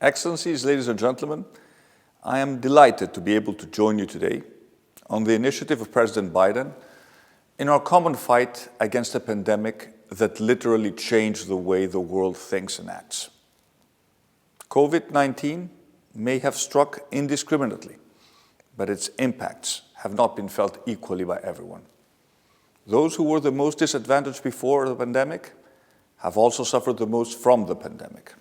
Excellencies, ladies and gentlemen, I am delighted to be able to join you today on the initiative of President Biden in our common fight against a pandemic that literally changed the way the world thinks and acts. COVID-19 may have struck indiscriminately, but its impacts have not been felt equally by everyone. Those who were the most disadvantaged before the pandemic have also suffered the most from the pandemic.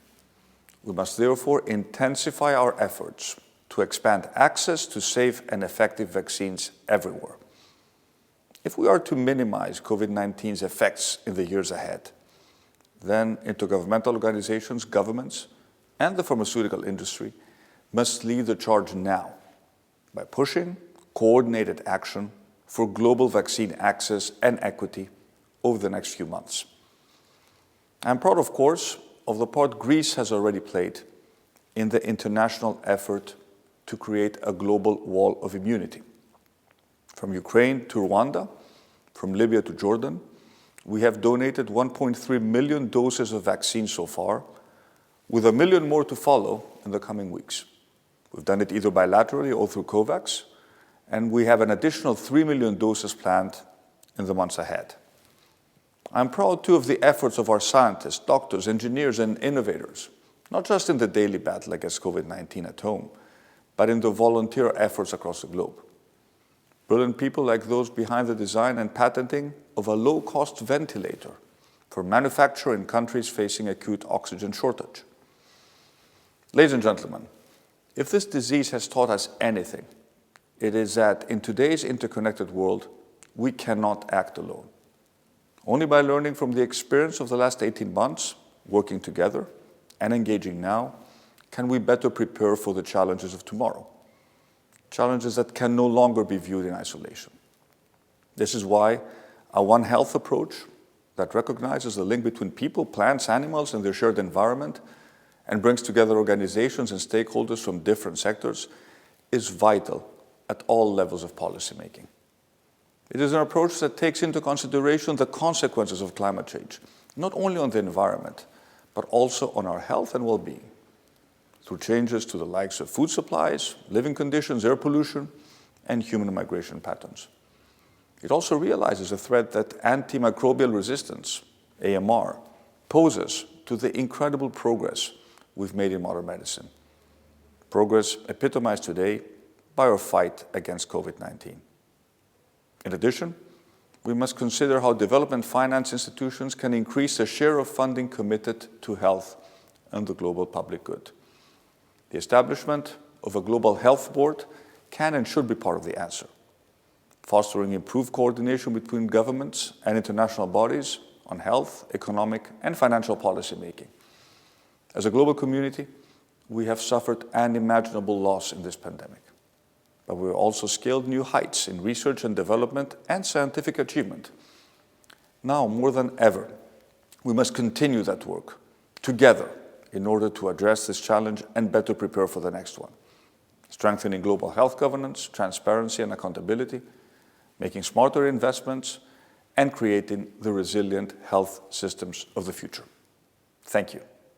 We must therefore intensify our efforts to expand access to safe and effective vaccines everywhere. If we are to minimize COVID-19's effects in the years ahead, then intergovernmental organizations, governments, and the pharmaceutical industry must lead the charge now by pushing coordinated action for global vaccine access and equity over the next few months. I'm proud, of course, of the part Greece has already played in the international effort to create a global wall of immunity. From Ukraine to Rwanda, from Libya to Jordan, we have donated 1.3 million doses of vaccine so far, with 1 million more to follow in the coming weeks. We've done it either bilaterally or through COVAX, and we have an additional 3 million doses planned in the months ahead. I'm proud, too, of the efforts of our scientists, doctors, engineers, and innovators, not just in the daily battle against COVID-19 at home, but in the volunteer efforts across the globe. Brilliant people like those behind the design and patenting of a low-cost ventilator for manufacture in countries facing acute oxygen shortage. Ladies and gentlemen, if this disease has taught us anything, it is that in today's interconnected world, we cannot act alone. Only by learning from the experience of the last 18 months, working together and engaging now, can we better prepare for the challenges of tomorrow. Challenges that can no longer be viewed in isolation. This is why a One Health approach that recognizes the link between people, plants, animals, and their shared environment, and brings together organizations and stakeholders from different sectors, is vital at all levels of policymaking. It is an approach that takes into consideration the consequences of climate change, not only on the environment, but also on our health and well-being, through changes to the likes of food supplies, living conditions, air pollution, and human migration patterns. It also realizes a threat that antimicrobial resistance, AMR, poses to the incredible progress we've made in modern medicine. Progress epitomized today by our fight against COVID-19. In addition, we must consider how development finance institutions can increase the share of funding committed to health and the global public good. The establishment of a global health board can and should be part of the answer, fostering improved coordination between governments and international bodies on health, economic, and financial policy making. As a global community, we have suffered unimaginable loss in this pandemic, but we have also scaled new heights in research and development and scientific achievement. Now, more than ever, we must continue that work together in order to address this challenge and better prepare for the next one, strengthening global health governance, transparency, and accountability, making smarter investments, and creating the resilient health systems of the future. Thank you.